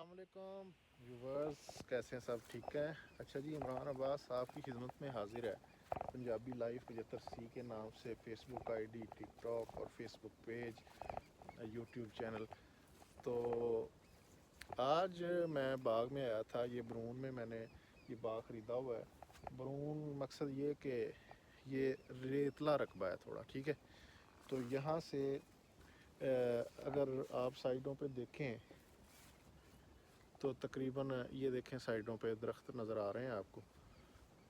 अस्सलाम वालेकुम व्यूवर्स, कैसे हैं सब? ठीक है। अच्छा जी, इमरान अब्बास आपकी खिदमत में हाजिर है। पंजाबी लाइफ 75C के नाम से फेसबुक आईडी, टिकटॉक और फेसबुक पेज, यूट्यूब चैनल। तो आज मैं बाग में आया था। ये बरून में मैंने ये बाग ख़रीदा हुआ है। बरून मकसद ये कि ये रेतला रकबा है थोड़ा, ठीक है। तो यहाँ से अगर आप साइडों पे देखें तो तकरीबन ये देखें, साइडों पे दरख्त नज़र आ रहे हैं आपको।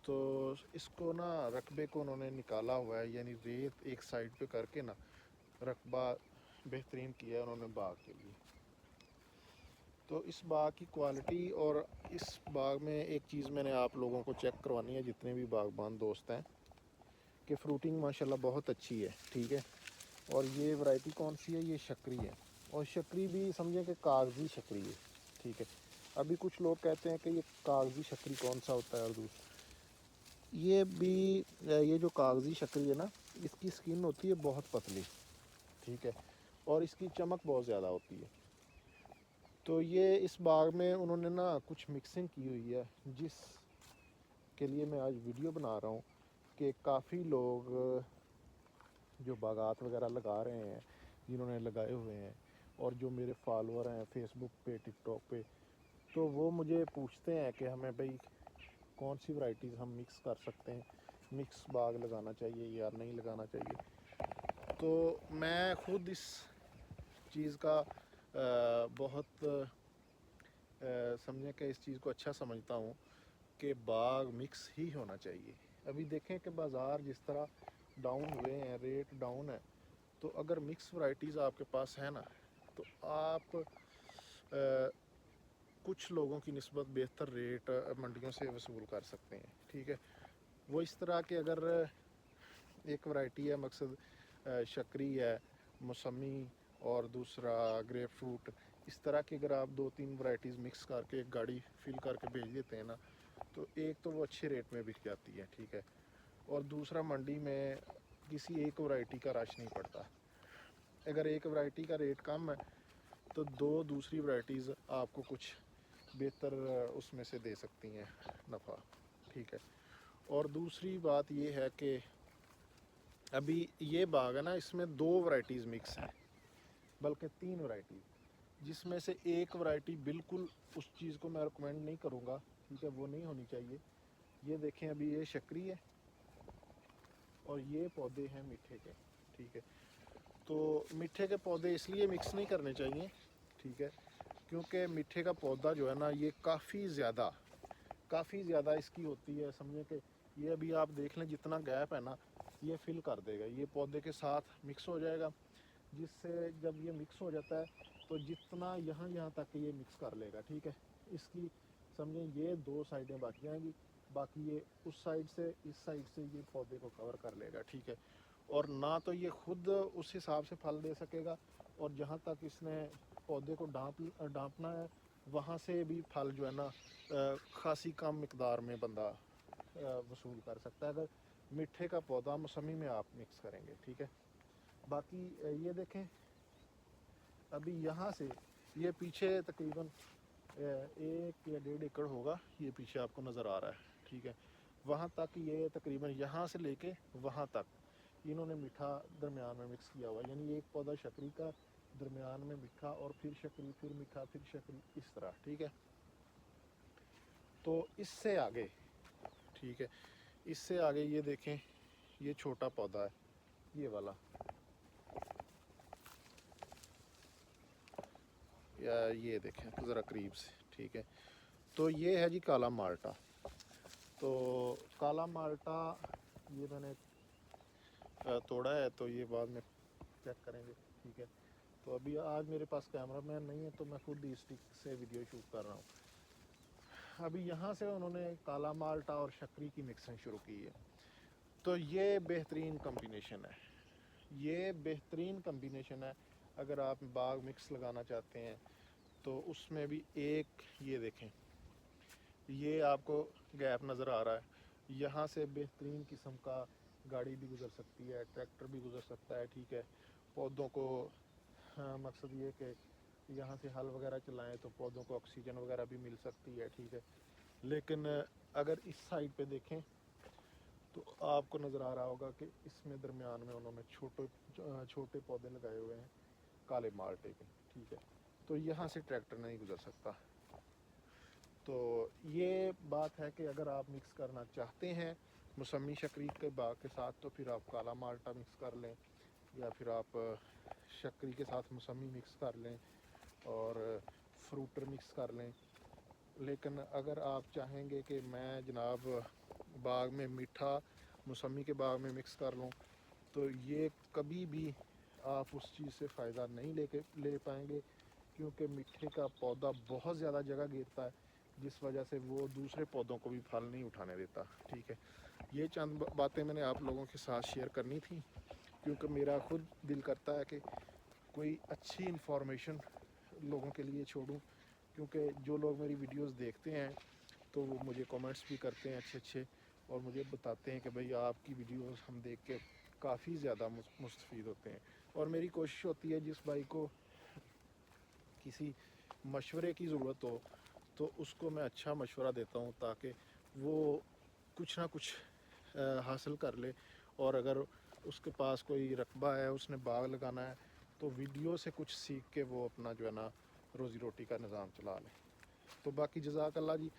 तो इसको ना, रकबे को उन्होंने निकाला हुआ है, यानी रेत एक साइड पे करके ना रकबा बेहतरीन किया है उन्होंने बाग के लिए। तो इस बाग की क्वालिटी और इस बाग में एक चीज़ मैंने आप लोगों को चेक करवानी है, जितने भी बागबान दोस्त हैं, कि फ्रूटिंग माशाल्लाह बहुत अच्छी है, ठीक है। और ये वैरायटी कौन सी है? ये शक्री है। और शक्री भी समझें कि कागज़ी शक्री है, ठीक है। अभी कुछ लोग कहते हैं कि ये कागज़ी शक्री कौन सा होता है, और दूसरा ये भी, ये जो कागज़ी शक्री है ना, इसकी स्किन होती है बहुत पतली, ठीक है, और इसकी चमक बहुत ज़्यादा होती है। तो ये इस बाग में उन्होंने ना कुछ मिक्सिंग की हुई है, जिस के लिए मैं आज वीडियो बना रहा हूँ कि काफ़ी लोग जो बागात वगैरह लगा रहे हैं, जिन्होंने लगाए हुए हैं, और जो मेरे फॉलोअर हैं फेसबुक पे, टिकटॉक पे, तो वो मुझे पूछते हैं कि हमें भाई कौन सी वैरायटीज़ हम मिक्स कर सकते हैं, मिक्स बाग लगाना चाहिए या नहीं लगाना चाहिए। तो मैं ख़ुद इस चीज़ का बहुत समझें कि इस चीज़ को अच्छा समझता हूँ कि बाग मिक्स ही होना चाहिए। अभी देखें कि बाज़ार जिस तरह डाउन हुए हैं, रेट डाउन है, तो अगर मिक्स वैरायटीज़ आपके पास है ना, तो आप कुछ लोगों की निस्बत बेहतर रेट मंडियों से वसूल कर सकते हैं, ठीक है। वो इस तरह के, अगर एक वैरायटी है, मकसद शक्री है, मौसमी, और दूसरा ग्रेप फ्रूट, इस तरह की अगर आप 2-3 वैरायटीज़ मिक्स करके एक गाड़ी फिल करके भेज देते हैं ना, तो एक तो वो अच्छे रेट में बिक जाती है, ठीक है, और दूसरा मंडी में किसी एक वैरायटी का रश नहीं पड़ता। अगर एक वैरायटी का रेट कम है तो दो दूसरी वैरायटीज़ आपको कुछ बेहतर उसमें से दे सकती हैं नफ़ा, ठीक है। और दूसरी बात ये है कि अभी ये बाग है ना, इसमें 2 वैरायटीज़ मिक्स हैं, बल्कि 3 वैरायटीज़, जिसमें से एक वैरायटी बिल्कुल उस चीज़ को मैं रिकमेंड नहीं करूँगा, ठीक है, वो नहीं होनी चाहिए। ये देखें, अभी ये शक्री है और ये पौधे हैं मीठे के, ठीक है। तो मीठे के पौधे इसलिए मिक्स नहीं करने चाहिए, ठीक है, क्योंकि मीठे का पौधा जो है ना, ये काफ़ी ज़्यादा इसकी होती है, समझें कि ये अभी आप देख लें, जितना गैप है ना, ये फिल कर देगा, ये पौधे के साथ मिक्स हो जाएगा, जिससे जब ये मिक्स हो जाता है तो जितना यहाँ तक ये मिक्स कर लेगा, ठीक है। इसकी समझें ये 2 साइडें बच जाएंगी, बाकी ये उस साइड से इस साइड से ये पौधे को कवर कर लेगा, ठीक है। और ना तो ये खुद उस हिसाब से फल दे सकेगा, और जहाँ तक इसने पौधे को डांपना है, वहाँ से भी फल जो है ना खासी कम मिकदार में बंदा वसूल कर सकता है, अगर मीठे का पौधा मौसमी में आप मिक्स करेंगे, ठीक है। बाकी ये देखें, अभी यहाँ से ये पीछे तकरीबन 1 या 1.5 एकड़ होगा, ये पीछे आपको नज़र आ रहा है, ठीक है। वहाँ तक ये तकरीबन यहाँ से लेके वहाँ तक इन्होंने मीठा दरमियान में मिक्स किया हुआ है, यानी एक पौधा शक्री का, दरमियान में मीठा, और फिर शक्री, फिर मीठा, फिर शक्री, इस तरह, ठीक है। तो इससे आगे, ठीक है, इससे आगे ये देखें, ये छोटा पौधा है, ये वाला, या ये देखें ज़रा करीब से, ठीक है। तो ये है जी काला माल्टा। तो काला माल्टा ये मैंने तोड़ा है, तो ये बाद में चेक करेंगे, ठीक है। तो अभी आज मेरे पास कैमरा मैन नहीं है, तो मैं खुद ही स्टिक से वीडियो शूट कर रहा हूँ। अभी यहाँ से उन्होंने काला माल्टा और शक्री की मिक्सिंग शुरू की है। तो ये बेहतरीन कम्बिनेशन है, ये बेहतरीन कम्बिनेशन है। अगर आप बाग मिक्स लगाना चाहते हैं तो उसमें भी एक, ये देखें, ये आपको गैप नज़र आ रहा है, यहाँ से बेहतरीन किस्म का गाड़ी भी गुज़र सकती है, ट्रैक्टर भी गुज़र सकता है, ठीक है। पौधों को, हाँ, मकसद ये कि यहाँ से हल वगैरह चलाएं तो पौधों को ऑक्सीजन वगैरह भी मिल सकती है, ठीक है। लेकिन अगर इस साइड पे देखें तो आपको नज़र आ रहा होगा कि इसमें दरमियान में उन्होंने छोटे पौधे लगाए हुए हैं काले माल्टे के, ठीक है। तो यहाँ से ट्रैक्टर नहीं गुजर सकता। तो ये बात है कि अगर आप मिक्स करना चाहते हैं मौसमी शक्करी के बाग के साथ तो फिर आप काला माल्टा मिक्स कर लें, या फिर आप शक्करी के साथ मौसमी मिक्स कर लें और फ्रूटर मिक्स कर लें। लेकिन अगर आप चाहेंगे कि मैं जनाब बाग में मीठा मौसमी के बाग में मिक्स कर लूँ, तो ये कभी भी आप उस चीज़ से फ़ायदा नहीं ले पाएंगे, क्योंकि मीठे का पौधा बहुत ज़्यादा जगह घेरता है, जिस वजह से वो दूसरे पौधों को भी फल नहीं उठाने देता, ठीक है। ये चंद बातें मैंने आप लोगों के साथ शेयर करनी थी, क्योंकि मेरा खुद दिल करता है कि कोई अच्छी इन्फॉर्मेशन लोगों के लिए छोड़ूं, क्योंकि जो लोग मेरी वीडियोस देखते हैं तो वो मुझे कमेंट्स भी करते हैं अच्छे अच्छे, और मुझे बताते हैं कि भाई आपकी वीडियोस हम देख के काफ़ी ज़्यादा मुस्तफ़ीद होते हैं। और मेरी कोशिश होती है जिस भाई को किसी मशवरे की ज़रूरत हो तो उसको मैं अच्छा मशवरा देता हूँ, ताकि वो कुछ ना कुछ हासिल कर ले। और अगर उसके पास कोई रकबा है, उसने बाग लगाना है, तो वीडियो से कुछ सीख के वो अपना जो है ना रोज़ी रोटी का निज़ाम चला ले। तो बाकी जज़ाकल्लाह जी,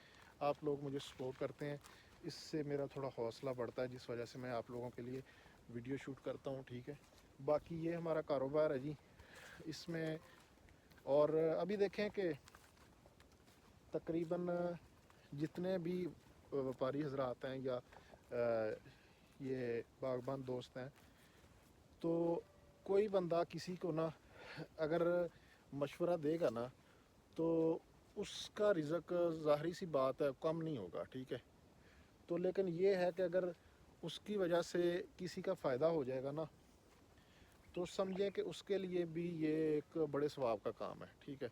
आप लोग मुझे सपोर्ट करते हैं, इससे मेरा थोड़ा हौसला बढ़ता है, जिस वजह से मैं आप लोगों के लिए वीडियो शूट करता हूँ, ठीक है। बाकी ये हमारा कारोबार है जी, इसमें और अभी देखें कि तकरीबन जितने भी व्यापारी हजरात हैं या ये बागबान दोस्त हैं, तो कोई बंदा किसी को ना अगर मशवरा देगा ना तो उसका रिज़्क ज़ाहरी सी बात है कम नहीं होगा, ठीक है। तो लेकिन ये है कि अगर उसकी वजह से किसी का फ़ायदा हो जाएगा ना, तो समझें कि उसके लिए भी ये एक बड़े सवाब का काम है, ठीक है।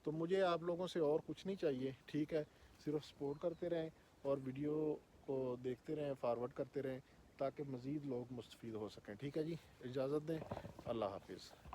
तो मुझे आप लोगों से और कुछ नहीं चाहिए, ठीक है। सिर्फ सपोर्ट करते रहें और वीडियो को देखते रहें, फॉरवर्ड करते रहें, ताकि मज़ीद लोग मुस्तफ़ीद हो सकें, ठीक है जी। इजाज़त दें, अल्लाह हाफिज़।